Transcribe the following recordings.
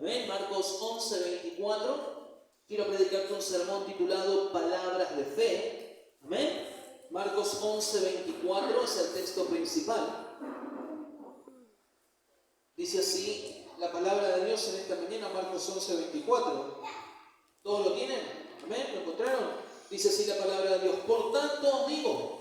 Amén. Marcos 11, 24. Quiero predicarte un sermón titulado Palabras de Fe. Amén. Marcos 11, 24 es el texto principal. Dice así la palabra de Dios en esta mañana, Marcos 11, 24. ¿Todos lo tienen? Amén. ¿Lo encontraron? Dice así la palabra de Dios. Por tanto os digo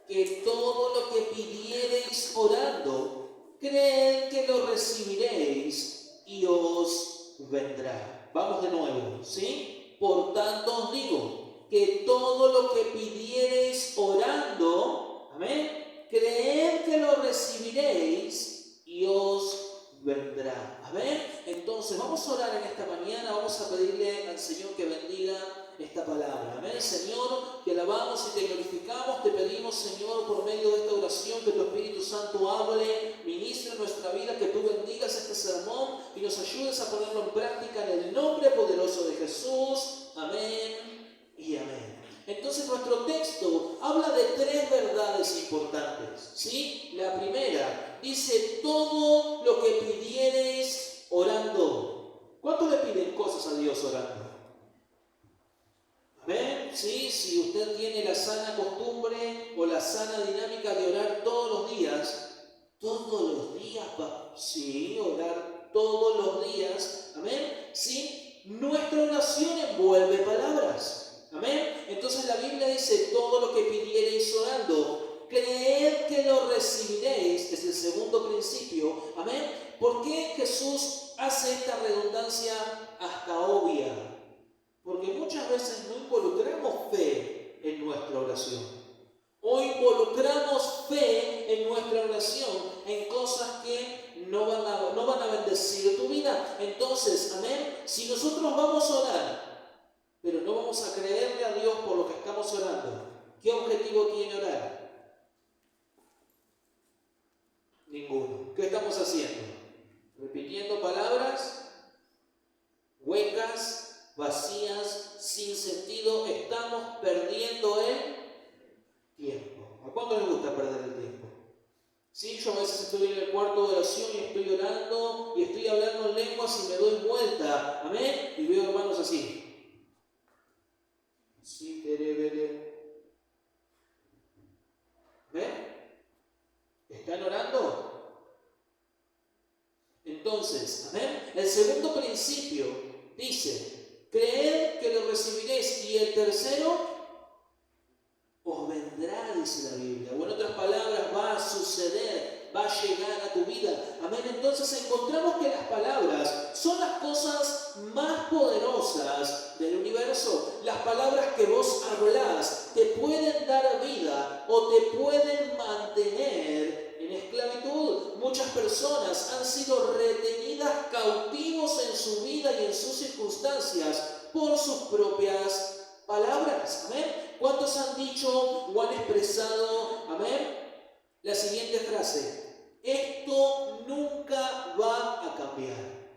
que todo lo que pidiereis orando, creed que lo recibiréis y os vendrá. Vamos de nuevo, ¿sí? Por tanto os digo que todo lo que pidiereis orando, amén, creed que lo recibiréis y os vendrá. Amén. Entonces vamos a orar en esta mañana, vamos a pedirle al Señor que bendiga esta palabra. Amén. Señor, te alabamos y te glorificamos, te pedimos, Señor, por medio de esta oración, que tu Espíritu Santo hable, ministre en nuestra vida, que tú bendigas este sermón y nos ayudes a ponerlo en práctica en el nombre poderoso de Jesús. Amén y amén. Entonces nuestro texto habla de tres verdades importantes, ¿sí? La primera dice: todo lo que pidiereis orando. ¿Cuánto le piden cosas a Dios orando? Amén. ¿Sí? Si usted tiene la sana costumbre o la sana dinámica de orar todos los días va, sí, orar todos los días, amén, sí, nuestra oración envuelve palabras, amén. Entonces la Biblia dice: todo lo que pidiereis orando, creed que lo recibiréis. Es el segundo principio, amén. ¿Por qué Jesús hace esta redundancia hasta obvia? Porque muchas veces no involucramos fe en nuestra oración. O involucramos fe en nuestra oración en cosas que no van a bendecir tu vida. Entonces, amén, si nosotros vamos a orar, pero no vamos a creerle a Dios por lo que estamos orando, ¿qué objetivo tiene orar? Ninguno. ¿Qué estamos haciendo? Repitiendo palabras huecas, vacías, sin sentido. Estamos perdiendo el tiempo. ¿A cuánto les gusta perder el tiempo? Sí, yo a veces estoy en el cuarto de oración y estoy orando y estoy hablando en lenguas y me doy vuelta, amén, y veo hermanos así. Sí, ¿ven? ¿Están orando? Entonces, amén, el segundo principio dice: creed que lo recibiréis. Y el tercero: os vendrá, dice la Biblia. O en otras palabras, va a suceder, va a llegar a tu vida. Amén. Entonces encontramos que las palabras son las cosas más poderosas del universo. Las palabras que vos hablás te pueden dar vida o te pueden mantener en esclavitud. Muchas personas han sido retenidas cautivos en su vida y en sus circunstancias por sus propias palabras. Amén. ¿Cuántos han dicho o han expresado, amén, la siguiente frase: esto nunca va a cambiar?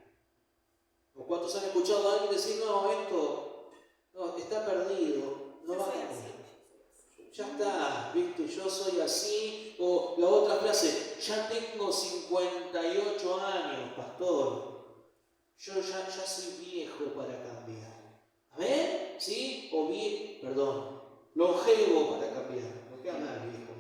¿O cuántos han escuchado a alguien decir: no, esto no, está perdido, no va a cambiar? Ya está, viste, yo soy así. O la otra frase: ya tengo 58 años, pastor, yo ya soy viejo para cambiar. ¿Amén? ¿Sí? O bien, longevo para cambiar. No queda mal, viejo.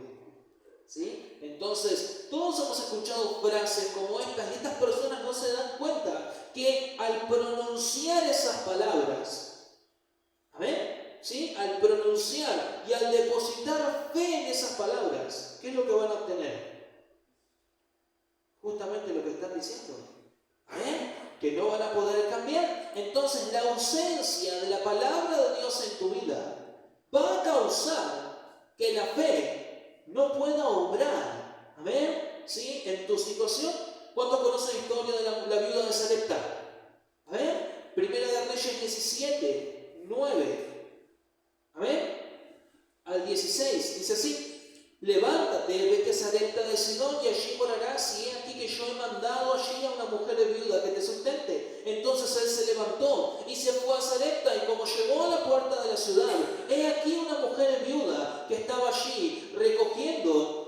¿Sí? Entonces, todos hemos escuchado frases como estas, y estas personas no se dan cuenta que al pronunciar esas palabras, ¿amén? ¿Sí? Al pronunciar y al depositar fe en esas palabras, ¿qué es lo que van a obtener? Justamente lo que están diciendo. ¿Amén? Que no van a poder cambiar. Entonces, la ausencia de la palabra de Dios en tu vida va a causar que la fe no pueda obrar. ¿Amén? ¿Sí? En tu situación. ¿Cuántos conocen la historia de la viuda de Sarepta? ¿Amén? Primera de Reyes 17, 9. ¿Amén? Al 16. Dice así: levántate, vete a Sarepta de Sidón y allí morarás, y he aquí que yo he mandado allí a una mujer viuda que te sustente. Entonces él se levantó y se fue a Sarepta, y como llegó a la puerta de la ciudad, he aquí una mujer viuda que estaba allí recogiendo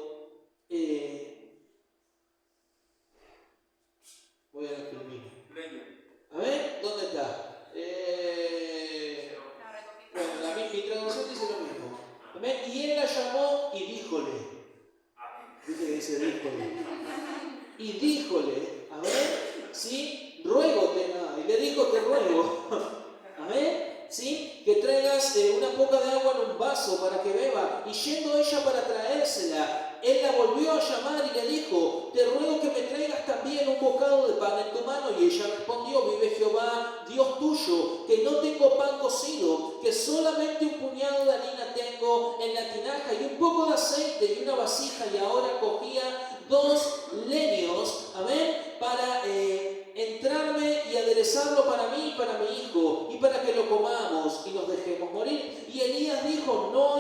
voy a terminar. Amén. y díjole, amén, ¿sí? Ruégote, y le dijo, te ruego, amén, ¿sí? Que traigas una poca de agua en un vaso para que beba. Y yendo ella para traérsela, él la volvió a llamar y le dijo, te ruego que me traigas también un bocado de pan en tu mano. Y ella respondió, vive Jehová, Dios tuyo, que no tengo pan cocido, que solamente un puñado de harina tengo en la tinaja y un poco de aceite y una vasija. Y ahora cogía 2 leños, amén, para entrarme y aderezarlo para mí y para mi hijo, y para que lo comamos y nos dejemos morir. Y Elías dijo, no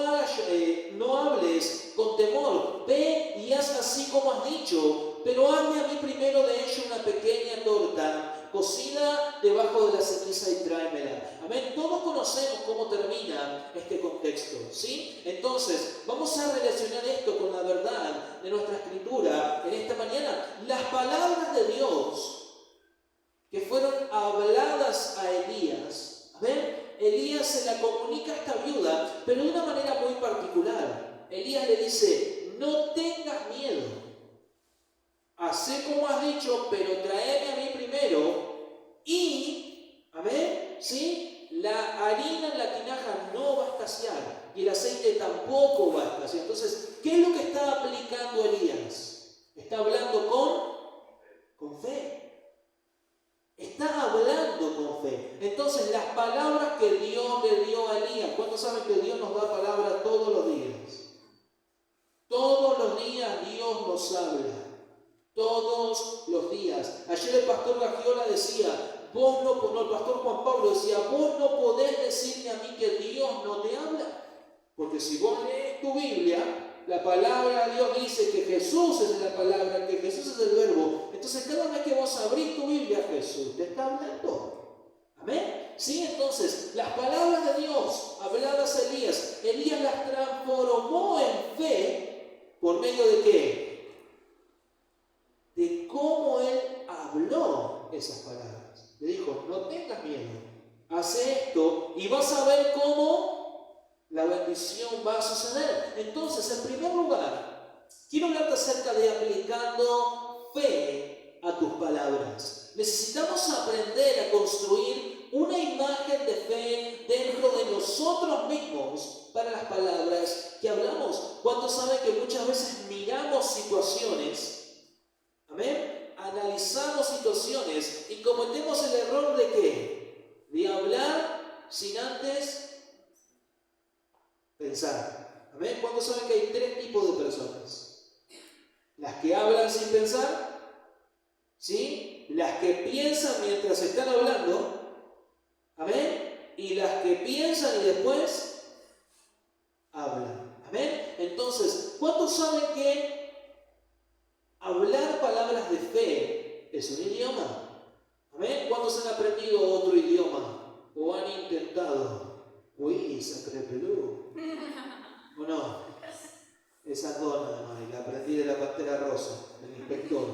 hables con temor, ve y haz así como has dicho, pero hazme a mí primero de ello una pequeña torta cocida debajo de la ceniza y tráemela. Amén. Todos conocemos cómo termina este contexto, ¿sí? Entonces, vamos a relacionar esto con la verdad de nuestra escritura en esta mañana. Las palabras de Dios que fueron habladas a Elías, amén. Elías se la comunica a esta viuda, pero de una manera muy particular. Elías le dice, no tengas miedo, hacé como has dicho, pero tráeme a mí primero y, amén, ¿sí? La harina en la tinaja no va a escasear y el aceite tampoco va a escasear. Entonces, ¿qué es lo que está aplicando Elías? Está hablando con fe. Está hablando con fe. Entonces, las palabras que Dios le dio a Elías, ¿cuántos saben que Dios nos da palabras todos los días? Todos los días Dios nos habla. Todos los días. Ayer el pastor Gagiola decía, el pastor Juan Pablo decía, vos no podés decirme a mí que Dios no te habla. Porque si vos lees tu Biblia, la palabra de Dios dice que Jesús es la palabra, que Jesús es el verbo. Entonces cada vez que vos abrís tu Biblia, Jesús te está hablando. Amén. Sí, entonces las palabras de Dios habladas a Elías, Elías las transformó en fe. ¿Por medio de qué? De cómo él habló esas palabras. Le dijo, no tengas miedo, haz esto y vas a ver cómo la bendición va a suceder. Entonces, en primer lugar, quiero hablarte acerca de aplicando fe a tus palabras. Necesitamos aprender a construir una imagen de fe dentro de nosotros mismos para las palabras que hablamos. ¿Cuántos saben que muchas veces miramos situaciones, amén, analizamos situaciones y cometemos el error de qué? De hablar sin antes pensar. ¿Amén? ¿Cuántos saben que hay 3 tipos de personas? Las que hablan sin pensar, ¿sí? Las que piensan mientras están hablando, ¿amén? Y las que piensan y después hablan. ¿Amén? Entonces, ¿cuántos saben que hablar palabras de fe es un idioma? ¿Amén? ¿Cuántos han aprendido otro idioma? ¿O han intentado? Uy, sacré Perú. ¿O no? Esa dona, la aprendí de la Pantera Rosa, del inspector.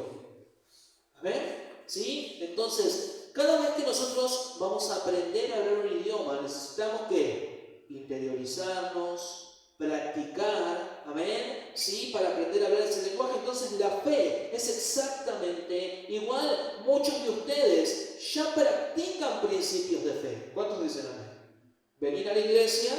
¿Amén? ¿Sí? Entonces, cada vez que nosotros vamos a aprender a hablar un idioma, necesitamos ¿qué? Interiorizarnos, practicar, ¿amén? ¿Sí? Para aprender a hablar ese lenguaje. Entonces, la fe es exactamente igual. Muchos de ustedes ya practican principios de fe. ¿Cuántos dicen amén? Venir a la iglesia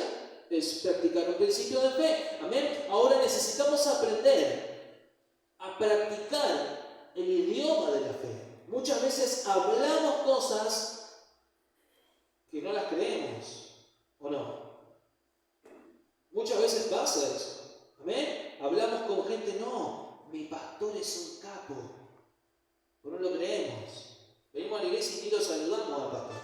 es practicar un principio de fe. Amén. Ahora necesitamos aprender a practicar el idioma de la fe. Muchas veces hablamos cosas que no las creemos, ¿o no? Muchas veces pasa eso. Amén. Hablamos con gente, no, mi pastor es un capo. Pero no lo creemos. Venimos a la iglesia y ni lo saludamos al pastor.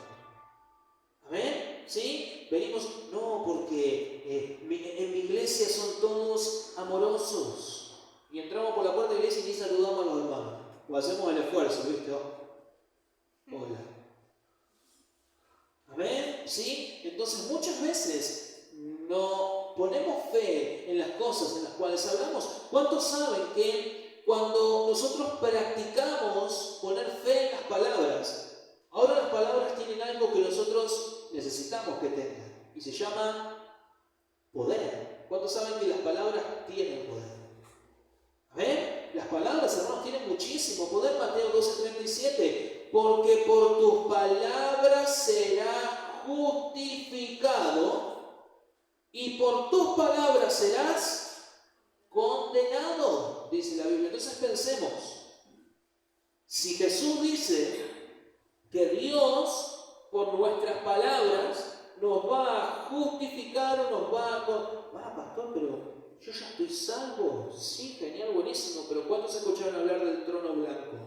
Amén. ¿Sí? Venimos, no, porque en mi iglesia son todos amorosos. Y entramos por la puerta de la iglesia y ni saludamos a los hermanos. O hacemos el esfuerzo, ¿viste? Hola. Amén. ¿Sí? Entonces muchas veces no ponemos fe en las cosas en las cuales hablamos. ¿Cuántos saben que cuando nosotros practicamos poner fe en las palabras, ahora las palabras tienen algo que nosotros necesitamos que tengan? Y se llama ¿Cuántos saben que las palabras tienen poder? ¿Amén? Las palabras, hermanos, tienen muchísimo poder. Mateo 12:37, porque por tus palabras serás justificado y por tus palabras serás condenado, dice la Biblia. Entonces pensemos, si Jesús dice que Dios por nuestras palabras nos va a justificar o nos va a... pastor, pero yo ya estoy salvo. Sí, genial, buenísimo, pero ¿cuántos escucharon hablar del trono blanco?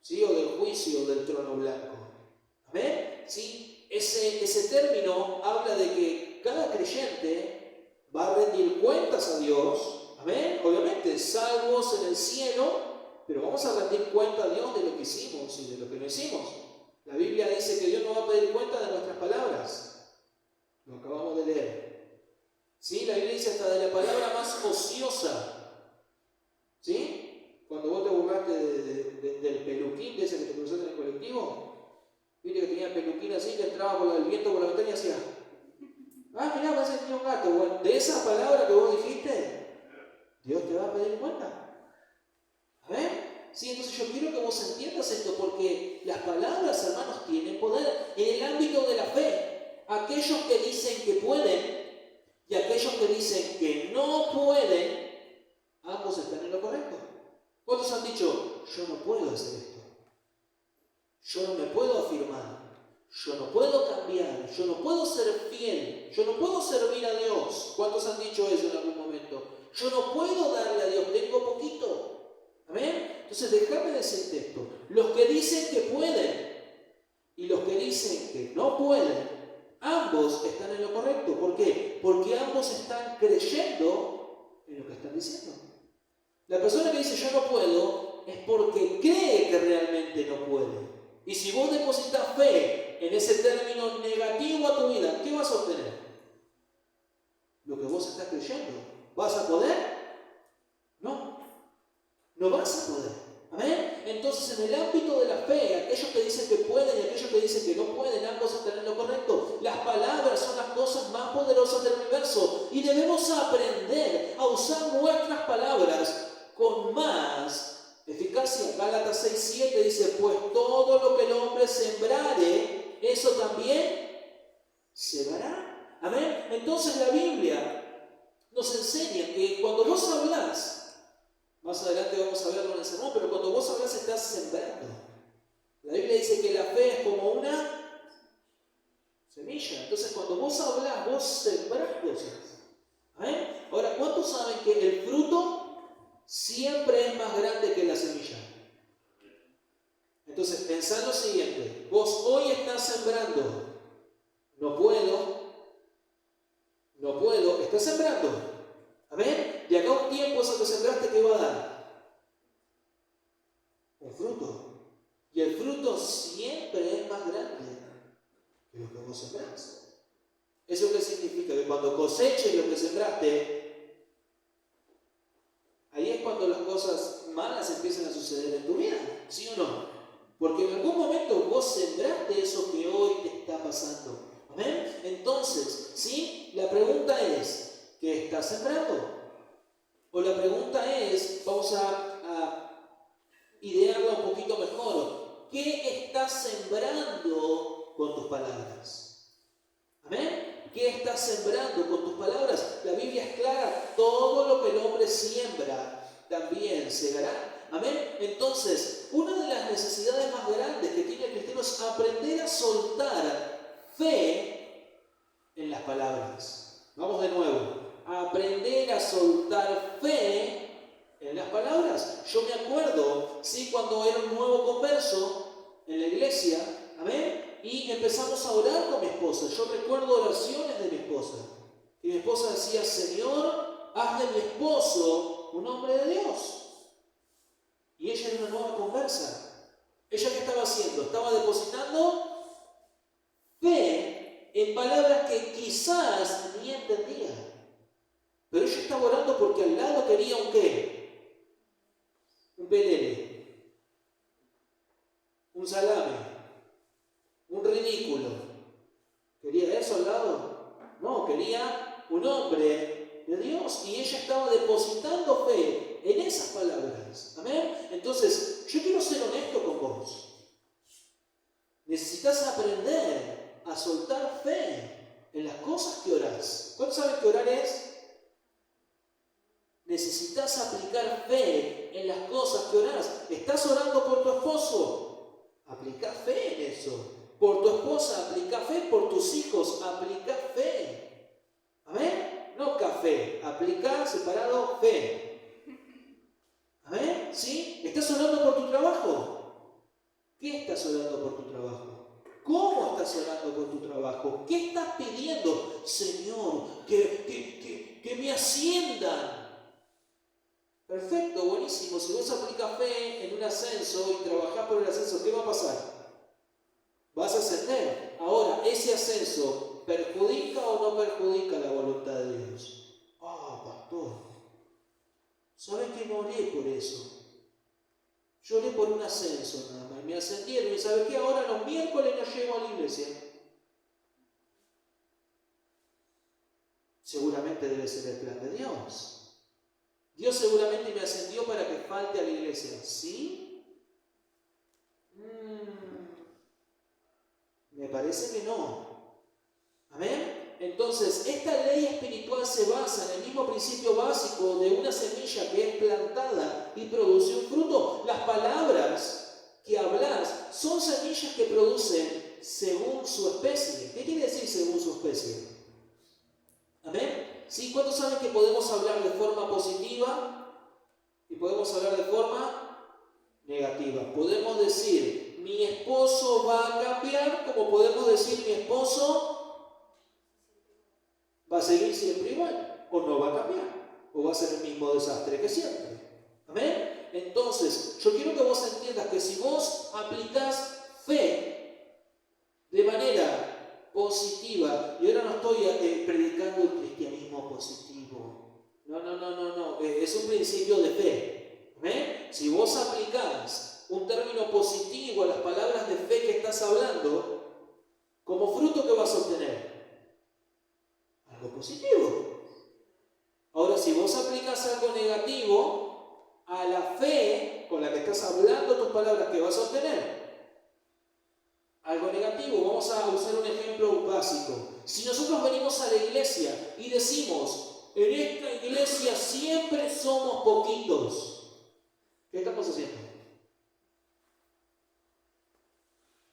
¿Sí? O del juicio del trono blanco. ¿Amén? ¿Sí? Ese término habla de que cada creyente va a rendir cuentas a Dios. ¿Amén? Obviamente, salvos en el cielo, pero vamos a rendir cuenta a Dios de lo que hicimos y de lo que no hicimos. La Biblia dice que Dios no va a pedir cuenta de nuestras palabras. Lo acabamos de leer. ¿Sí? La Biblia dice hasta de la palabra más ociosa. ¿Sí? Cuando vos te burlaste del peluquín, de ese que te cruzaste en el colectivo, viste que tenía peluquín así, que entraba por el viento por la ventana y hacía, mirá, parece que tenía un gato. Bueno, de esa palabra que vos dijiste, Dios te va a pedir cuenta. ¿Amén? Sí, entonces yo quiero que vos entiendas esto, porque las palabras, hermanos, tienen poder. En el ámbito de la fe, aquellos que dicen que pueden y aquellos que dicen que no pueden, ambos están en lo correcto. ¿Cuántos han dicho, yo no puedo hacer esto? Yo no me puedo afirmar, yo no puedo cambiar, yo no puedo ser fiel, yo no puedo servir a Dios? ¿Cuántos han dicho eso en algún momento? Yo no puedo darle a Dios, tengo poquito. ¿Amén? Entonces déjame decirte esto. Los que dicen que pueden y los que dicen que no pueden, ambos están en lo correcto. ¿Por qué? Porque ambos están creyendo en lo que están diciendo. La persona que dice yo no puedo es porque cree que realmente no puede. Y si vos depositas fe en ese término negativo a tu vida, ¿qué vas a obtener? Lo que vos estás creyendo. ¿Vas a poder? No. No vas a poder. ¿Amén? Entonces, en el ámbito de la fe, aquellos que dicen que pueden y aquellos que dicen que no pueden, ambos están en lo correcto. Las palabras son las cosas más poderosas del universo y debemos aprender a usar nuestras palabras con más eficacia. Gálatas 6:7 dice, pues todo lo que el hombre sembrare, eso también segará. ¿Amén? Entonces la Biblia nos enseña que cuando vos hablás, más adelante vamos a verlo en el sermón, pero cuando vos hablas estás sembrando. La Biblia dice que la fe es como una semilla. Entonces cuando vos hablas, vos sembrás cosas. ¿Amén? Ahora, ¿cuántos saben que el fruto siempre es más grande que la semilla? Entonces, pensá en lo siguiente. Vos hoy estás sembrando. No puedo. Estás sembrando. ¿Amén? Y acá un tiempo eso que sembraste, ¿qué va a dar? Un fruto. Y el fruto siempre es más grande que lo que vos sembraste. ¿Eso qué significa? Que cuando coseches lo que sembraste, ahí es cuando las cosas malas empiezan a suceder en tu vida. ¿Sí o no? Porque en algún momento vos sembraste eso que hoy te está pasando. ¿Amén? Entonces, ¿sí? La pregunta es, ¿qué estás sembrando? O la pregunta es, vamos a idearla un poquito mejor, ¿qué estás sembrando con tus palabras? ¿Amén? ¿Qué estás sembrando con tus palabras? La Biblia es clara, todo lo que el hombre siembra también segará. ¿Amén? Entonces, una de las necesidades más grandes que tiene el cristiano es aprender a soltar fe en las palabras. Vamos de nuevo. Aprender a soltar fe en las palabras. Yo me acuerdo, ¿sí? Cuando era un nuevo converso en la iglesia, ¿amén? Y empezamos a orar con mi esposa. Yo recuerdo oraciones de mi esposa. Y mi esposa decía, Señor, haz de mi esposo un hombre de Dios. Y ella era una nueva conversa. ¿Ella qué estaba haciendo? Estaba depositando fe en palabras que quizás ni entendía. Pero ella estaba orando porque al lado quería un qué, un pelele, un salame, un ridículo. ¿Quería eso al lado? No, quería un hombre de Dios. Y ella estaba depositando fe en esas palabras. ¿Amén? Entonces, yo quiero ser honesto con vos. Necesitas aprender a soltar fe en las cosas que orás. ¿Cuántos saben que orar es? Necesitas aplicar fe en las cosas que orás. ¿Estás orando por tu esposo? Aplica fe en eso. Por tu esposa, aplica fe. Por tus hijos, aplica fe. ¿Amén? No café, aplica separado fe. ¿Amén? ¿Sí? ¿Estás orando por tu trabajo? ¿Qué estás orando por tu trabajo? ¿Cómo estás orando por tu trabajo? ¿Qué estás pidiendo? Señor, que me asciendan. Perfecto, buenísimo. Si vos aplicas fe en un ascenso y trabajás por el ascenso, ¿qué va a pasar? Vas a ascender. Ahora, ¿ese ascenso perjudica o no perjudica la voluntad de Dios? Pastor, ¿sabes que no oré por eso? Yo oré por un ascenso nada más. Me ascendieron y ¿sabes qué? Ahora los miércoles no llego a la iglesia. Seguramente debe ser el plan de Dios. Dios seguramente me ascendió para que falte a la iglesia. ¿Sí? Me parece que no. ¿Amén? Entonces, esta ley espiritual se basa en el mismo principio básico de una semilla que es plantada y produce un fruto. Las palabras que hablas son semillas que producen según su especie. ¿Qué quiere decir según su especie? ¿Amén? ¿Sí? ¿Cuántos saben que podemos hablar de forma positiva y podemos hablar de forma negativa? Podemos decir, mi esposo va a cambiar, como podemos decir, mi esposo va a seguir siempre igual, o no va a cambiar, o va a ser el mismo desastre que siempre. ¿Amén? Entonces, yo quiero que vos entiendas que si vos aplicás fe de manera positiva, y ahora no estoy predicando el cristianismo positivo, no, es un principio de fe. ¿Amén? Si vos aplicás un término positivo a las palabras de fe que estás hablando, como fruto, ¿qué vas a obtener? Algo positivo. Ahora, si vos aplicas algo negativo a la fe con la que estás hablando tus palabras, ¿qué vas a obtener? Algo negativo. Vamos a usar un ejemplo básico. Si nosotros venimos a la iglesia y decimos, en esta iglesia siempre somos poquitos, ¿qué estamos haciendo?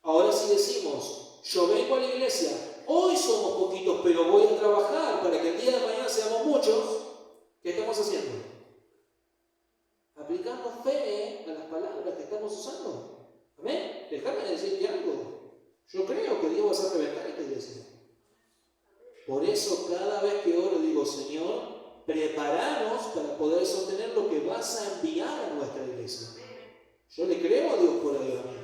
Ahora si decimos, yo vengo a la iglesia, hoy somos poquitos, pero voy a trabajar para que el día de mañana seamos muchos, ¿qué estamos haciendo? Aplicando fe a las palabras que estamos usando. ¿Amén? Déjame decirte algo. Yo creo que Dios va a reventar esta iglesia. Por eso cada vez que oro digo, Señor, preparanos para poder sostener lo que vas a enviar a nuestra iglesia. Yo le creo a Dios por avivamiento.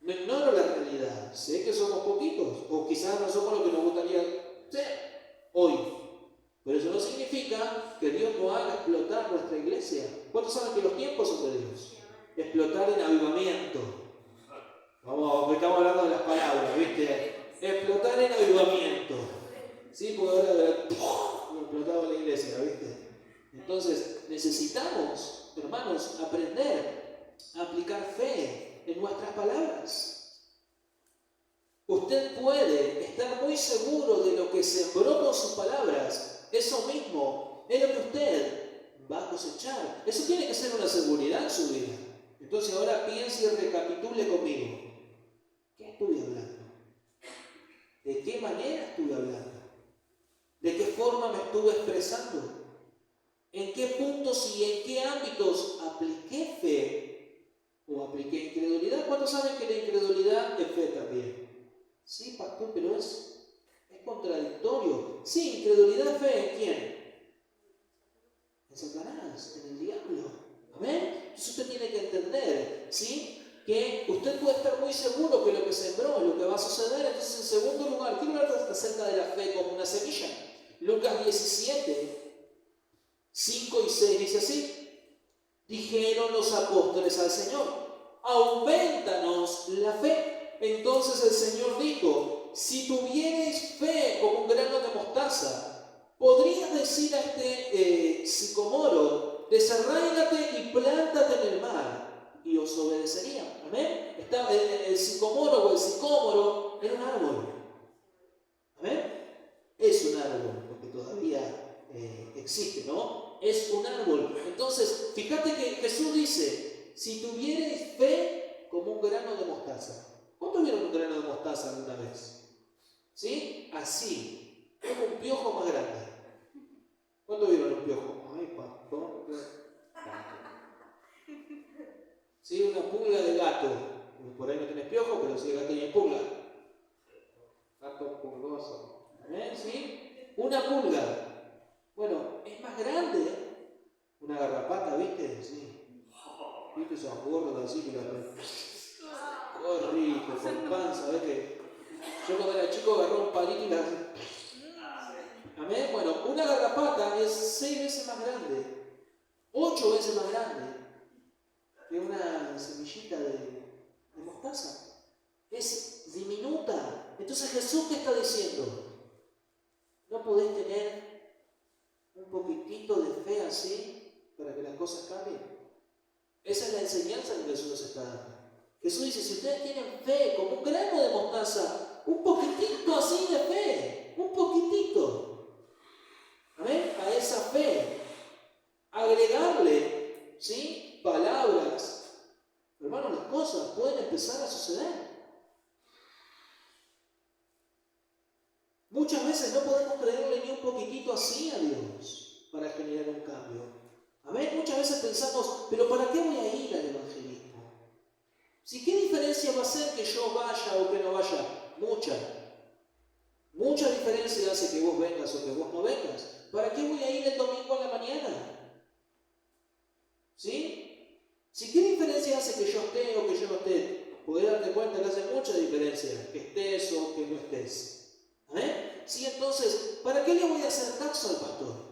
No ignoro la realidad. Sé que somos poquitos, o quizás no somos lo que nos gustaría ser hoy. Pero eso no significa que Dios no haga explotar nuestra iglesia. ¿Cuántos saben que los tiempos son de Dios? Explotar en avivamiento. Vamos, estamos hablando de las palabras, ¿viste? Explotar en avivamiento. Sí, porque ahora explotado la iglesia, ¿viste? Entonces, necesitamos, hermanos, aprender a aplicar fe en nuestras palabras. Usted puede estar muy seguro de lo que sembró con sus palabras. Eso mismo es lo que usted va a cosechar. Eso tiene que ser una seguridad en su vida. Entonces ahora piense y recapitule conmigo. ¿Qué estuve hablando? ¿De qué manera estuve hablando? ¿De qué forma me estuve expresando? ¿En qué puntos y en qué ámbitos apliqué fe o apliqué incredulidad? ¿Cuántos saben que la incredulidad es fe también? Sí, pastor, pero es contradictorio. Sí, incredulidad es fe en quién? En Satanás, en el diablo. ¿Amén? Entonces usted tiene que entender, ¿sí?, que usted puede estar muy seguro que lo que sembró es lo que va a suceder. Entonces, en segundo lugar, quiero hablar acerca de la fe como una semilla. Lucas 17, 5 y 6 dice así: dijeron los apóstoles al Señor, aumentanos la fe. Entonces el Señor dijo, si tuvierais fe como un grano de mostaza, podrías decir a este sicomoro, desarráigate y plántate en el mar, y os obedecerían. Amén. El sicomoro o el sicómoro era un árbol. Amén. Es un árbol, porque todavía existe, ¿no? Es un árbol. Entonces, fíjate que Jesús dice, si tuvierais fe como un grano de mostaza. ¿Cuántos vieron un grano de mostaza alguna vez? ¿Sí? Así, como un piojo más grande. ¿Cuántos vieron un piojo? Ay, pastor. ¿Sí? Una pulga de gato. Por ahí no tenés piojo, pero sí el gato tiene pulga. Gato pulgoso. ¿Sí? Una pulga. Bueno, es más grande. Una garrapata, ¿viste? Sí. ¿Viste esas gordas así que la rico, con panza, ¿ves que? Yo cuando era chico agarré un palito y la... Amén. Bueno, una garrapata es 6 veces más grande, 8 veces más grande que una semillita de mostaza. Es diminuta. Entonces Jesús, ¿qué está diciendo? ¿No podés tener un poquitito de fe así para que las cosas cambien? Esa es la enseñanza que Jesús nos está dando. Jesús dice, si ustedes tienen fe como un grano de mostaza, un poquitito así de fe, un poquitito. Amén. A esa fe, agregarle, ¿sí?, palabras. Hermanos, las cosas pueden empezar a suceder. Muchas veces no podemos creerle ni un poquitito así a Dios para generar un cambio. Amén. Muchas veces pensamos, pero ¿para qué voy a ir al evangelismo? Si qué diferencia va a hacer que yo vaya o que no vaya, mucha diferencia hace que vos vengas o que vos no vengas. ¿Para qué voy a ir el domingo a la mañana? ¿Sí? Si qué diferencia hace que yo esté o que yo no esté, podés darte cuenta que hace mucha diferencia que estés o que no estés. ¿Eh? Sí, entonces, ¿para qué le voy a hacer caso al pastor?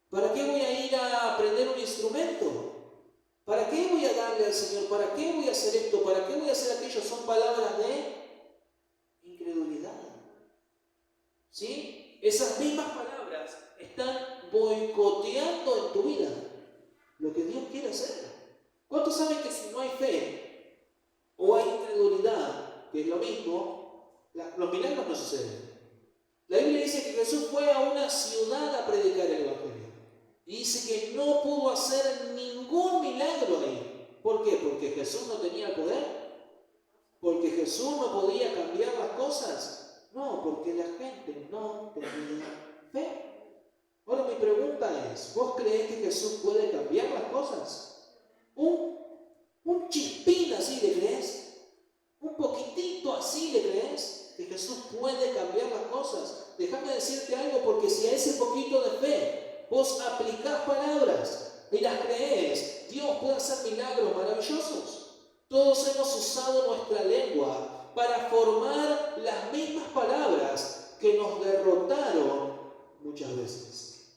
¿Para qué voy a ir a aprender un instrumento? ¿Para qué voy a darle al Señor? ¿Para qué voy a hacer esto? ¿Para qué voy a hacer aquello? Son palabras de incredulidad. ¿Sí? Esas mismas palabras están boicoteando en tu vida lo que Dios quiere hacer. ¿Cuántos saben que si no hay fe o hay incredulidad, que es lo mismo, los milagros no suceden? La Biblia dice que Jesús fue a una ciudad a predicar el Evangelio. Y dice que no pudo hacer ningún milagro ahí. ¿Por qué? Porque Jesús no tenía el poder. Porque Jesús no podía cambiar las cosas. No, porque la gente no tenía fe. Ahora mi pregunta es, ¿vos creés que Jesús puede cambiar las cosas? ¿Un chispín así le crees? ¿Un poquitito así le crees? ¿Que Jesús puede cambiar las cosas? Déjame decirte algo, porque si a ese poquito de fe vos aplicás palabras y las crees, Dios puede hacer milagros maravillosos. Todos hemos usado nuestra lengua para formar las mismas palabras que nos derrotaron muchas veces.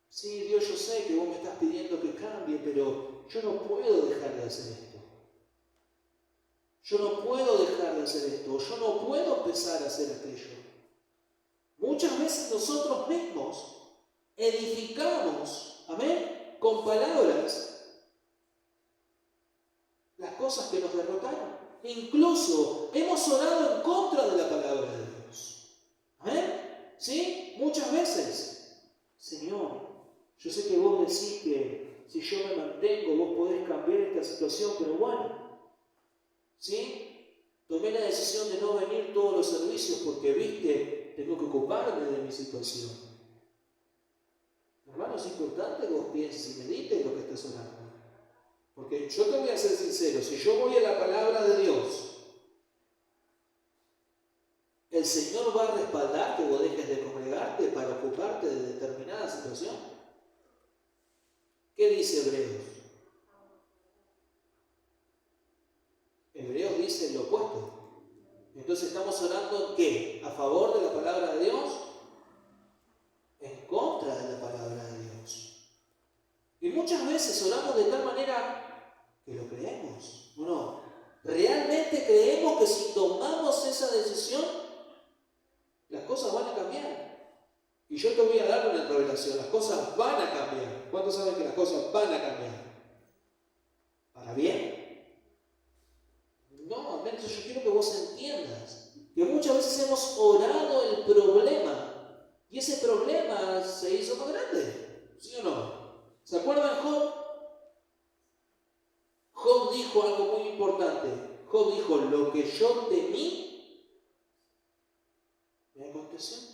Sí, Dios, yo sé que vos me estás pidiendo que cambie, pero yo no puedo dejar de hacer esto. Yo no puedo dejar de hacer esto. Yo no puedo empezar a hacer aquello. Muchas veces nosotros mismos edificamos, amén, con palabras las cosas que nos derrotaron. Incluso hemos orado en contra de la palabra de Dios. Amén. ¿Sí? Muchas veces. Señor, yo sé que vos decís que si yo me mantengo, vos podés cambiar esta situación, pero bueno, ¿sí? Tomé la decisión de no venir todos los servicios porque, viste, tengo que ocuparme de mi situación. Hermano, es importante que vos pienses y medites lo que estás orando. Porque yo te voy a ser sincero, si yo voy a la palabra de Dios, ¿el Señor va a respaldar que vos dejes de congregarte para ocuparte de determinada situación? ¿Qué dice Hebreos? Hebreos dice lo opuesto. Entonces estamos orando ¿qué? ¿A favor de la palabra de Dios? En contra de la palabra de Dios. Y muchas veces oramos de tal manera que lo creemos, ¿o no? ¿Realmente creemos que si tomamos esa decisión, las cosas van a cambiar? Y yo te voy a dar una revelación. Las cosas van a cambiar. ¿Cuántos saben que las cosas van a cambiar? ¿Para bien? No, al menos yo quiero que vos entiendas que muchas veces hemos orado el problema y ese problema se hizo más grande. ¿Sí o no? ¿Se acuerdan Job? Job dijo algo muy importante. Job dijo, lo que yo temí, me aconteció.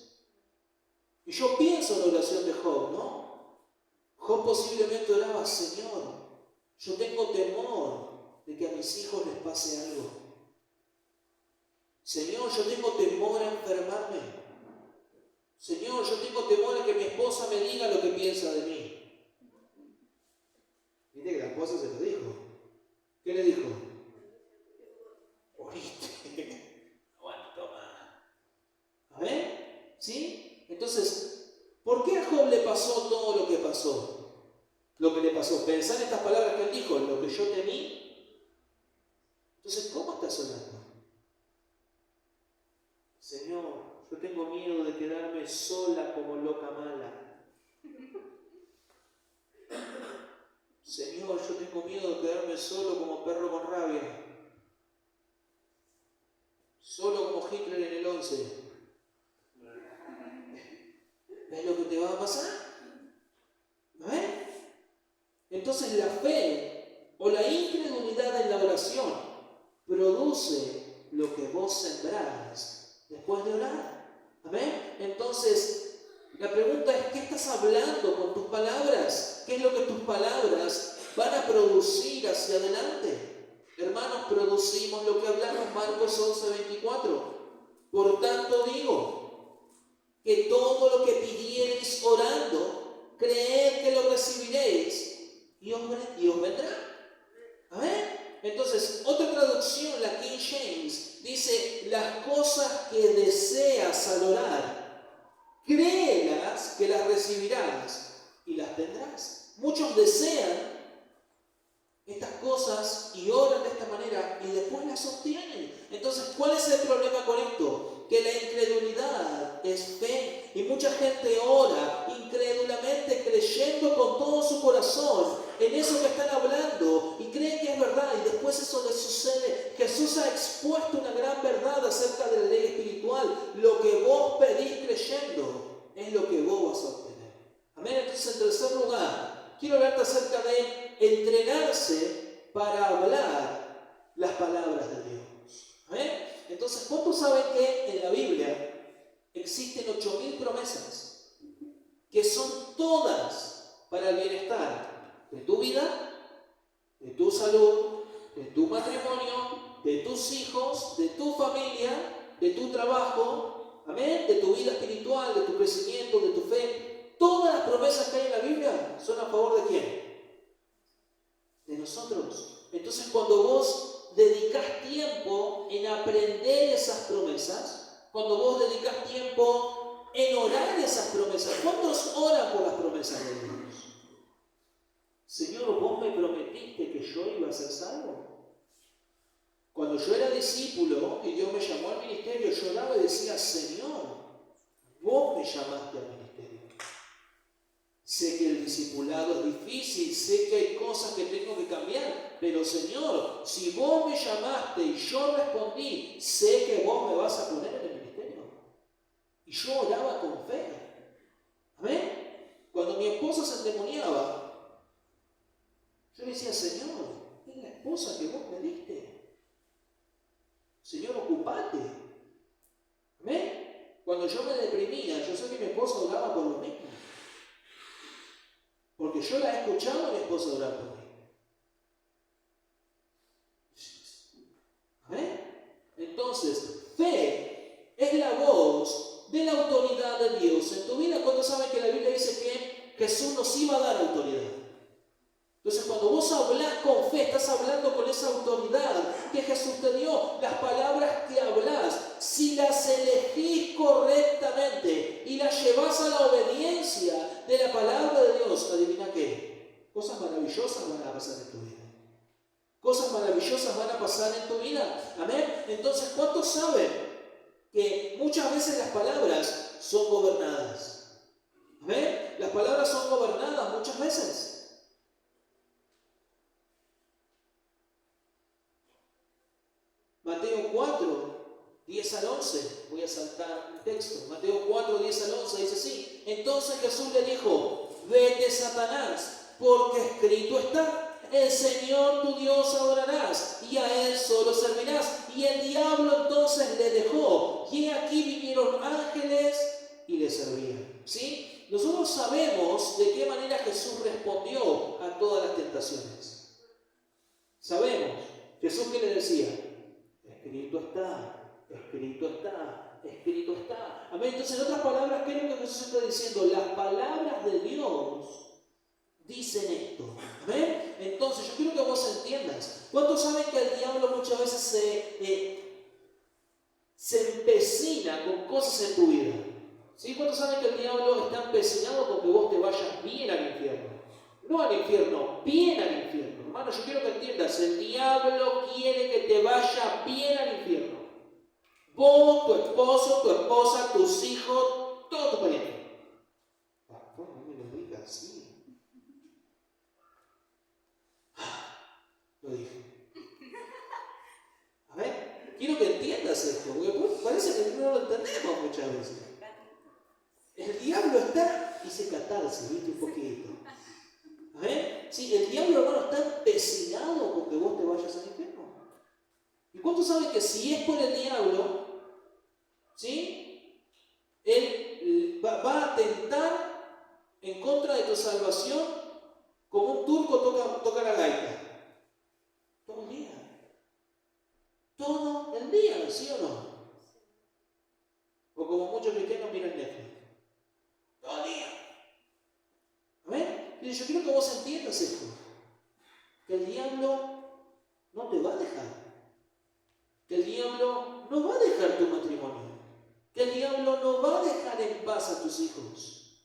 Y yo pienso en la oración de Job, ¿no? Job posiblemente oraba, Señor, yo tengo temor de que a mis hijos les pase algo. Señor, yo tengo temor a enfermarme. Señor, yo tengo temor a que mi esposa me diga lo que piensa de mí. Viste que la esposa se lo dijo. ¿Qué le dijo? Oriste. Bueno, toma. A ver, ¿sí? Entonces, ¿por qué a Job le pasó todo lo que pasó? Lo que le pasó. Pensar en estas palabras que él dijo, lo que yo temí. Entonces, ¿cómo estás orando? Señor, yo tengo miedo de quedarme sola como loca mala. Señor, yo tengo miedo de quedarme solo como perro con rabia. Solo como Hitler en el 11. ¿Ves lo que te va a pasar? ¿Eh? Entonces la fe o la incredulidad en la oración produce lo que vos sembrás después de orar. ¿Amén? Entonces, la pregunta es, ¿qué estás hablando con tus palabras? ¿Qué es lo que tus palabras van a producir hacia adelante? Hermanos, producimos lo que hablamos, Marcos 11:24. Por tanto digo, que todo lo que pidiereis orando, creed que lo recibiréis y os vendrá. ¿Amén? Entonces, otra traducción, la King James, dice, las cosas que deseas al orar, créelas que las recibirás y las tendrás. Muchos desean estas cosas y oran de esta manera y después las obtienen. Entonces, ¿cuál es el problema con esto? Que la incredulidad es fe y mucha gente ora incrédulamente creyendo con todo su corazón en eso que están hablando y creen que es verdad y después eso les sucede. Jesús ha expuesto una gran verdad acerca de la ley espiritual. Lo que vos pedís creyendo es lo que vos vas a obtener. Amén. Entonces, en tercer lugar, quiero hablarte acerca de entrenarse para hablar las palabras de Dios. ¿Amén? Entonces, ¿cuántos saben que en la Biblia existen 8.000 promesas que son todas para el bienestar de tu vida, de tu salud, de tu matrimonio, de tus hijos, de tu familia, de tu trabajo, amén, de tu vida espiritual, de tu crecimiento, de tu fe? Todas las promesas que hay en la Biblia son a favor de ¿quién? De nosotros. Entonces, cuando vos dedicas tiempo en aprender esas promesas, cuando vos dedicas tiempo en orar esas promesas, ¿cuántos oran por las promesas de Dios? Señor, vos me prometiste que yo iba a ser salvo. Cuando yo era discípulo y Dios me llamó al ministerio, yo oraba y decía, Señor, vos me llamaste al ministerio. Sé que el discipulado es difícil, sé que hay cosas que tengo que cambiar, pero Señor, si vos me llamaste y yo respondí, sé que vos me vas a poner en el ministerio. Y yo oraba con fe. ¿Amén? Cuando mi esposa se endemoniaba, yo le decía, Señor, es la esposa que vos me diste. Señor, ocupate. ¿Amén? Cuando yo me deprimía, yo sé que mi esposa oraba por lo mismo. Porque yo la he escuchado a mi esposa orar por mí. ¿Amén? Entonces, fe es la voz de la autoridad de Dios en tu vida. ¿Cuántos saben que la Biblia dice que Jesús nos iba a dar autoridad? Entonces, cuando vos hablás con fe, estás hablando con esa autoridad que Jesús te dio. Las palabras que hablás, si las elegís correctamente y las llevás a la obediencia de la palabra de Dios, adivina qué, cosas maravillosas van a pasar en tu vida. Cosas maravillosas van a pasar en tu vida. Amén. Entonces, ¿cuántos saben que muchas veces las palabras son gobernadas? ¿Amén? Las palabras son gobernadas muchas veces. Mateo 4, 10 al 11. Voy a saltar el texto. Mateo 4, 10 al 11 dice así. Entonces Jesús le dijo: vete, Satanás, porque escrito está: el Señor tu Dios adorarás y a Él solo servirás. Y el diablo entonces le dejó. Y aquí vinieron ángeles y le servían. ¿Sí? Nosotros sabemos de qué manera Jesús respondió a todas las tentaciones. Sabemos. Jesús, ¿qué le decía? Escrito está, escrito está, escrito está. Amén. Entonces, en otras palabras, ¿qué es lo que Jesús está diciendo? Las palabras de Dios dicen esto. Amén. Entonces, yo quiero que vos entiendas. ¿Cuántos saben que el diablo muchas veces se empecina con cosas en tu vida? ¿Sí? ¿Cuántos saben que el diablo está empecinado con que vos te vayas bien al infierno? No al infierno, bien al infierno. Hermano, yo quiero que entiendas, el diablo quiere que te vaya bien al infierno. Vos, tu esposo, tu esposa, tus hijos, todo tu pariente. Pastor, no me lo digas así. Lo dije. A ver, quiero que entiendas esto, porque parece que no lo entendemos muchas veces. El diablo está, hice catarse, viste un poquito. ¿Amén? Sí, el diablo, hermano, está empecinado con que vos te vayas al infierno. ¿Y cuántos saben que si es por el diablo, ¿sí? Él va a atentar en contra de tu salvación como un turco toca la gaita? Todo el día. Todo el día, ¿sí o no? O como muchos cristianos miran Netflix. Todo el día. ¿Amén? Y yo quiero que vos entiendas esto. Que el diablo no te va a dejar. Que el diablo no va a dejar tu matrimonio. Que el diablo no va a dejar en paz a tus hijos.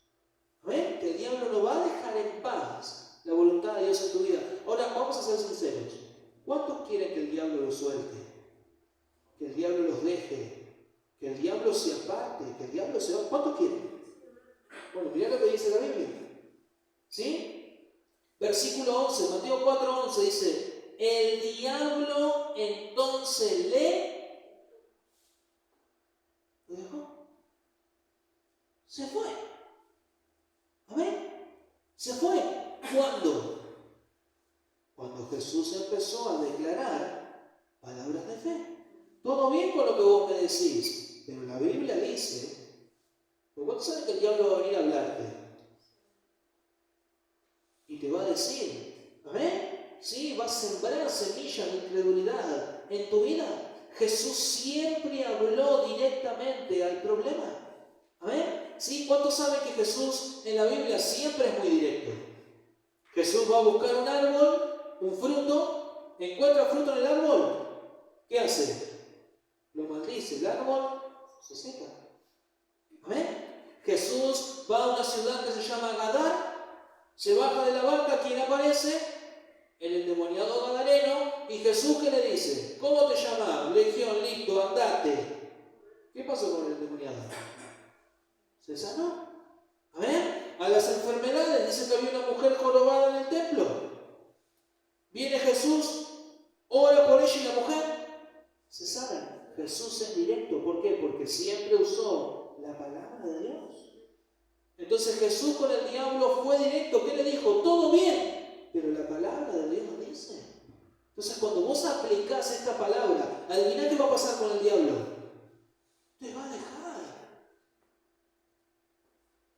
¿Amén? Que el diablo no va a dejar en paz la voluntad de Dios en tu vida. Ahora, vamos a ser sinceros. ¿Cuántos quieren que el diablo los suelte? Que el diablo los deje. Que el diablo se aparte. Que el diablo se va. ¿Cuántos quieren? Bueno, mirá lo que dice la Biblia. ¿Sí? Versículo 11, Mateo 4, 11 dice: el diablo entonces ¿lo dejó? Se fue. ¿Amén? Se fue. ¿Cuándo? Cuando Jesús empezó a declarar palabras de fe. Todo bien con lo que vos me decís, pero la Biblia dice, ¿por cuánto sabes que el diablo va a venir a hablarte? Y te va a decir, ¿amén? Sí, va a sembrar semillas de incredulidad en tu vida. Jesús siempre habló directamente al problema. ¿Amén? ¿Sí? ¿Cuántos saben que Jesús en la Biblia siempre es muy directo? Jesús va a buscar un árbol, un fruto, encuentra fruto en el árbol. ¿Qué hace? Lo maldice, el árbol se seca. ¿Amén? Jesús va a una ciudad que se llama Gadar. Se baja de la barca, ¿quién aparece? El endemoniado gadareno. ¿Y Jesús qué le dice? ¿Cómo te llamas? Legión, listo, andate. ¿Qué pasó con el endemoniado? ¿Se sanó? ¿Amén? A las enfermedades, dice que había una mujer jorobada en el templo. Viene Jesús, ora por ella y la mujer se sana. Jesús es directo. ¿Por qué? Porque siempre usó la palabra de Dios. Entonces Jesús con el diablo fue directo. ¿Qué le dijo? Todo bien, pero la palabra de Dios dice. Entonces cuando vos aplicás esta palabra, adivina qué va a pasar con el diablo. Te va a dejar.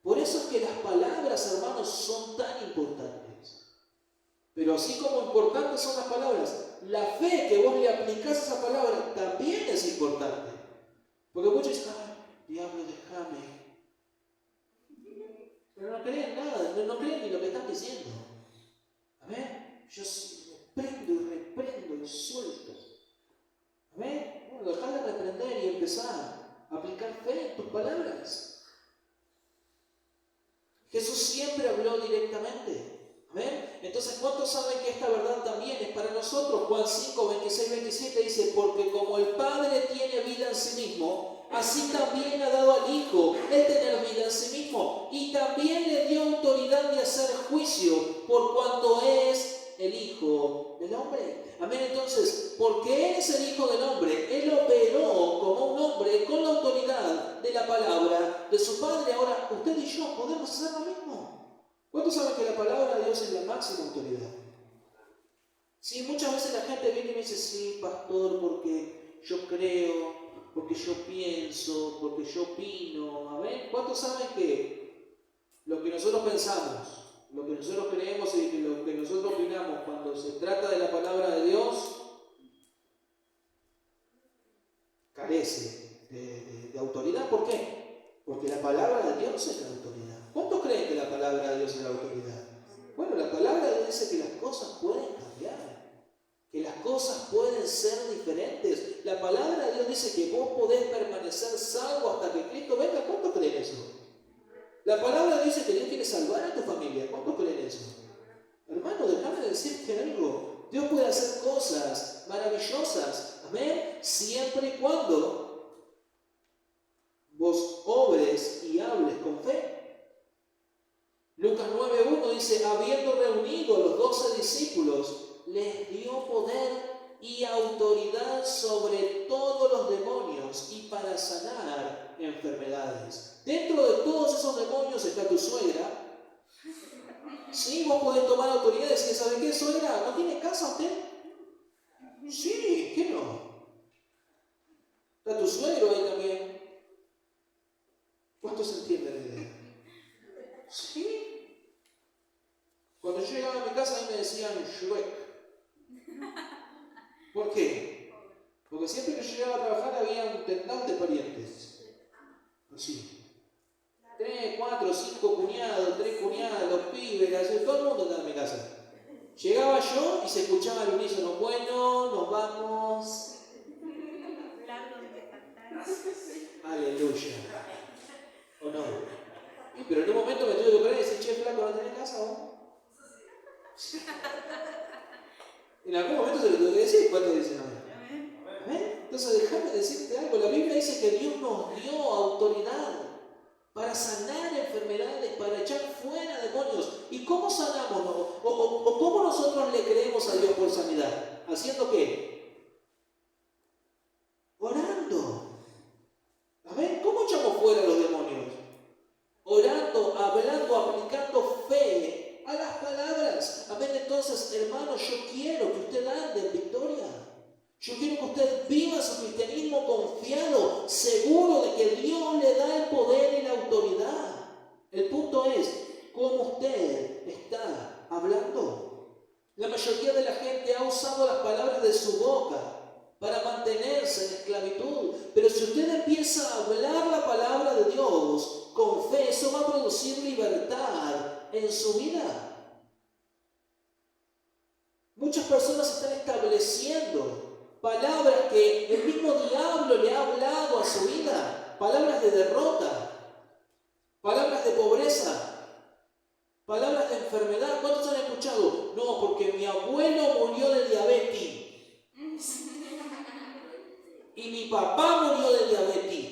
Por eso es que las palabras, hermanos, son tan importantes. Pero así como importantes son las palabras, la fe que vos le aplicás a esa palabra también es importante. Porque muchos dicen, diablo, déjame. Pero no creen nada, no creen ni lo que están diciendo. Amén. Yo reprendo y suelto. Amén. Bueno, dejá de reprender y empezar a aplicar fe en tus palabras. Jesús siempre habló directamente. ¿Amén? Entonces, ¿cuántos saben que esta verdad también es para nosotros? nosotros. Juan 5, 26, 27 dice, porque como el Padre tiene vida en sí mismo, así también ha dado al Hijo el tener vida en sí mismo. Y también le dio autoridad de hacer juicio por cuanto es el Hijo del Hombre. Amén. Entonces, porque Él es el Hijo del Hombre, Él operó como un hombre con la autoridad de la palabra de su Padre. Ahora, usted y yo podemos hacer lo mismo. ¿Cuántos saben que la palabra de Dios es la máxima autoridad? Sí, muchas veces la gente viene y me dice, sí, pastor, porque yo creo, porque yo pienso, porque yo opino. Amén. ¿Cuántos saben que lo que nosotros pensamos, lo que nosotros creemos y lo que nosotros opinamos cuando se trata de la palabra de Dios carece de autoridad? ¿Por qué? Porque la palabra de Dios es la autoridad. ¿Cuántos creen que la palabra de Dios es la autoridad? Bueno, la palabra de Dios dice que las cosas pueden cambiar, que las cosas pueden ser diferentes. La palabra de Dios dice que vos podés permanecer salvo hasta que Cristo venga. ¿Cuántos creen eso? La palabra dice que Dios quiere salvar a tu familia. ¿Cuántos creen eso? Hermano, déjame decirte algo. Dios puede hacer cosas maravillosas. Amén. Siempre y cuando vos obres y hables con fe. Lucas 9:1 dice, habiendo reunido a los 12 discípulos, les dio poder y autoridad sobre todos los demonios y para sanar enfermedades. Dentro de todos esos demonios está tu suegra. Sí, vos podés tomar autoridad y decir, ¿sabe qué, suegra? ¿No tiene casa usted? Sí, ¿qué no? Está tu suegro ahí también. ¿Cuántos entienden la idea? Sí. Cuando yo llegaba a mi casa a mí me decían Shrek. ¿Por qué? Porque siempre que yo llegaba a trabajar había un tendal de parientes. Así. 3, 4, 5 cuñados, 3 cuñadas, los pibes, todo el mundo estaba en mi casa. Llegaba yo y se escuchaba al unísono, bueno, nos vamos. Aleluya. ¿O no? Pero en un momento me tuve que parar y decir, che, flaco, ¿no tenés casa vos? En algún momento se lo tuve que decir. ¿Cuántos dicen amén? ¿Amén? Entonces déjame decirte algo. La Biblia dice que Dios nos dio autoridad para sanar enfermedades, para echar fuera demonios. ¿Y cómo sanamos? ¿O cómo nosotros le creemos a Dios por sanidad? ¿Haciendo qué? Orando. ¿Amén? ¿Cómo echamos fuera los demonios? Orando, hablando, aplicando fe a las palabras. Amén. Entonces, hermanos, yo quiero que usted ande en victoria. Yo quiero que usted viva su cristianismo confiado, seguro de que Dios le da el poder y la autoridad. El punto es, ¿cómo usted está hablando? La mayoría de la gente ha usado las palabras de su boca para mantenerse en esclavitud. Pero si usted empieza a hablar la palabra de Dios con fe, eso va a producir libertad en su vida. Muchas personas están estableciendo palabras que el mismo diablo le ha hablado a su vida. Palabras de derrota, palabras de pobreza, palabras de enfermedad. ¿Cuántos han escuchado? No, porque mi abuelo murió de diabetes. Y mi papá murió de diabetes.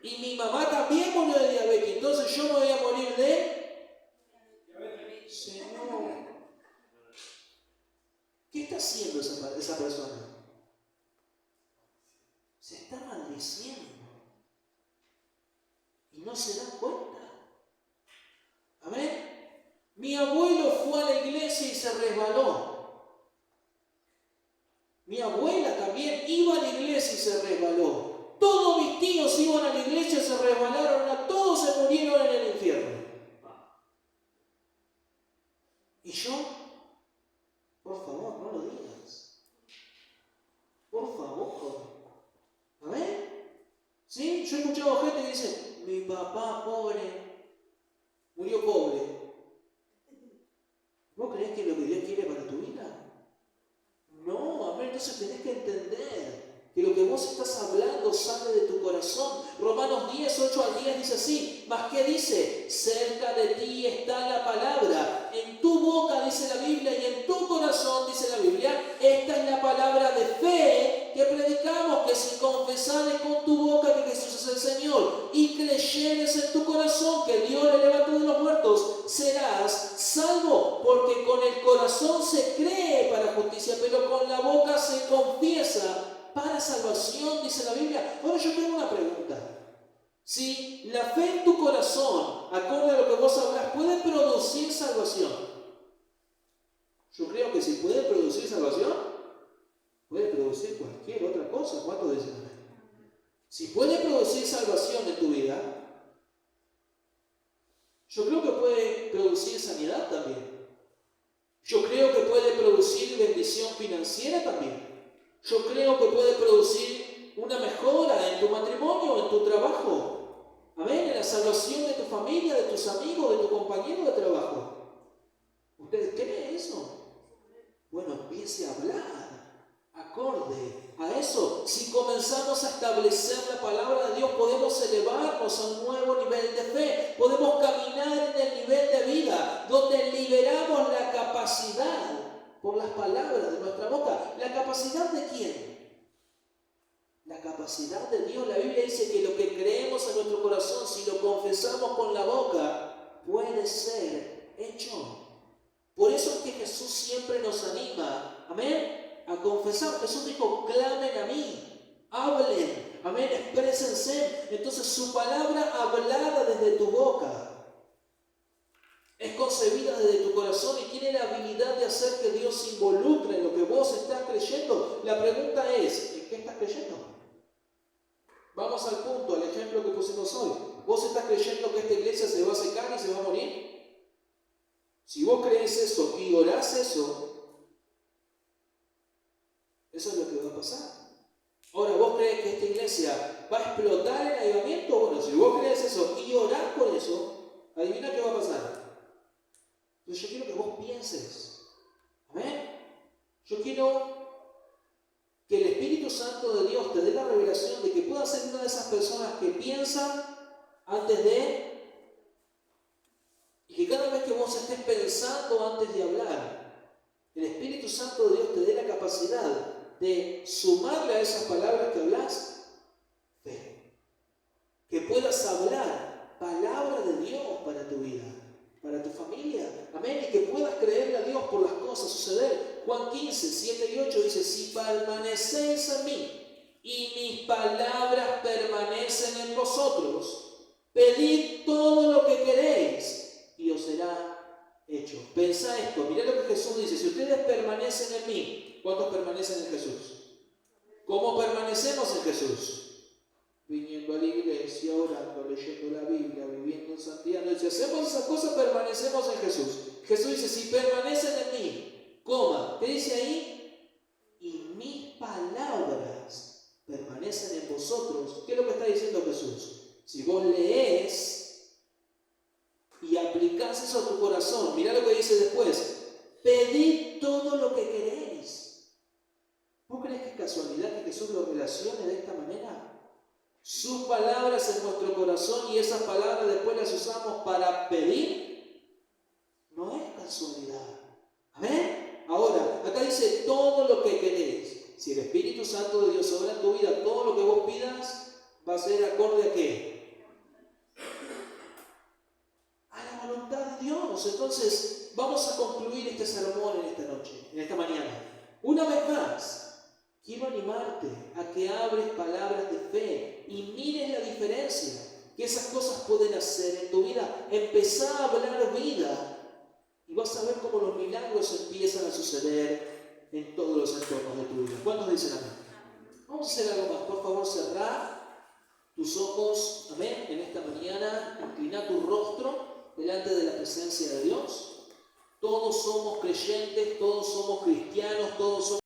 Y mi mamá también murió de diabetes. Entonces yo me voy a morir de diabetes. Señor, ¿qué está haciendo esa persona? Se está maldiciendo. Y no se da cuenta. Amén. Mi abuelo fue a la iglesia y se resbaló. Mi abuela también iba a la iglesia y se resbaló. Todos mis tíos iban a la iglesia y se resbalaron. Todos se murieron en el infierno. ¿Y yo? Por favor, no lo digas. Por favor. ¿Amén? ¿Sí? Yo he escuchado gente que dice, mi papá pobre, murió pobre. ¿Vos creés que es lo que Dios quiere para tu vida? No, amén. Entonces tenés que entender que lo que vos estás hablando sale de tu corazón. Romanos 10, 8 al 10 dice así. ¿Mas qué dice? Cerca de ti está la palabra. En tu boca, dice la Biblia, y en tu corazón, dice la Biblia. Esta es la palabra de fe que predicamos, que si confesares con tu boca que Jesús es el Señor y creyeres en tu corazón que Dios le levantó de los muertos, serás salvo. Porque con el corazón se cree para justicia, pero con la boca se confiesa para salvación, dice la Biblia. Ahora yo tengo una pregunta. Si la fe en tu corazón, acorde a lo que vos hablas, puede producir salvación. Yo creo que si puede producir salvación, puede producir cualquier otra cosa. ¿Cuántos dicen amén? Si puede producir salvación en tu vida, yo creo que puede producir sanidad también. Yo creo que puede producir bendición financiera también. Yo creo que puede producir una mejora en tu matrimonio, en tu trabajo. Amén, en la salvación de tu familia, de tus amigos, de tu compañero de trabajo. ¿Ustedes creen eso? Bueno, empiece a hablar acorde a eso. Si comenzamos a establecer la palabra de Dios, podemos elevarnos a un nuevo nivel de fe. Podemos caminar en el nivel de vida donde liberamos la capacidad por las palabras de nuestra boca. ¿La capacidad de quién? La capacidad de Dios. La Biblia dice que lo que creemos en nuestro corazón, si lo confesamos con la boca, puede ser hecho. Por eso es que Jesús siempre nos anima, amén, a confesar. Jesús dijo, clamen a mí, hablen, amén, exprésense. Entonces su palabra hablada desde tu boca es concebida desde tu corazón y tiene la habilidad de hacer que Dios se involucre en lo que vos estás creyendo. La pregunta es, ¿en qué estás creyendo? Vamos al punto, al ejemplo que pusimos hoy. ¿Vos estás creyendo que esta iglesia se va a secar y se va a morir? Si vos crees eso y orás eso, eso es lo que va a pasar. Ahora, ¿vos crees que esta iglesia va a explotar el avivamiento? Bueno, si vos crees eso y orás por eso, adivina qué va a pasar. Entonces yo quiero que vos pienses. ¿Amén? Yo quiero que el Espíritu Santo de Dios te dé la revelación de que puedas ser una de esas personas que piensan antes de... Y que cada vez que vos estés pensando antes de hablar, el Espíritu Santo de Dios te dé la capacidad de sumarle a esas palabras que hablas, fe. Que puedas hablar palabra de Dios para tu vida, para tu familia. Amén. Y que puedas creerle a Dios por las cosas suceder. Juan 15, 7 y 8 dice, si permanecéis en mí y mis palabras permanecen en vosotros, pedid todo lo que queréis y os será hecho. Pensá esto, mirá lo que Jesús dice, si ustedes permanecen en mí, ¿cuántos permanecen en Jesús? ¿Cómo permanecemos en Jesús? Viniendo a la iglesia, orando, leyendo la Biblia, viviendo en santidad. Si hacemos esas cosas, permanecemos en Jesús. Jesús dice, si permanecen en mí, coma, ¿qué dice ahí? Y mis palabras permanecen en vosotros. ¿Qué es lo que está diciendo Jesús? Si vos lees y aplicás eso a tu corazón, mirá lo que dice después, pedid todo lo que queréis. ¿Vos crees que es casualidad que Jesús lo relacione de esta manera? Sus palabras en nuestro corazón y esas palabras después las usamos para pedir, no es casualidad. ¿Amén? Ahora, acá dice todo lo que queréis. Si el Espíritu Santo de Dios obra en tu vida, todo lo que vos pidas va a ser acorde a ¿qué? Voluntad de Dios. Entonces vamos a concluir este sermón en esta noche, en esta mañana. Una vez más, quiero animarte a que hables palabras de fe y mires la diferencia que esas cosas pueden hacer en tu vida. Empezá a hablar vida y vas a ver cómo los milagros empiezan a suceder en todos los entornos de tu vida. ¿Cuántos dicen amén? Vamos a hacer algo más. Por favor, cerrá tus ojos, amén, en esta mañana. Inclina tu rostro delante de la presencia de Dios. Todos somos creyentes, todos somos cristianos, todos somos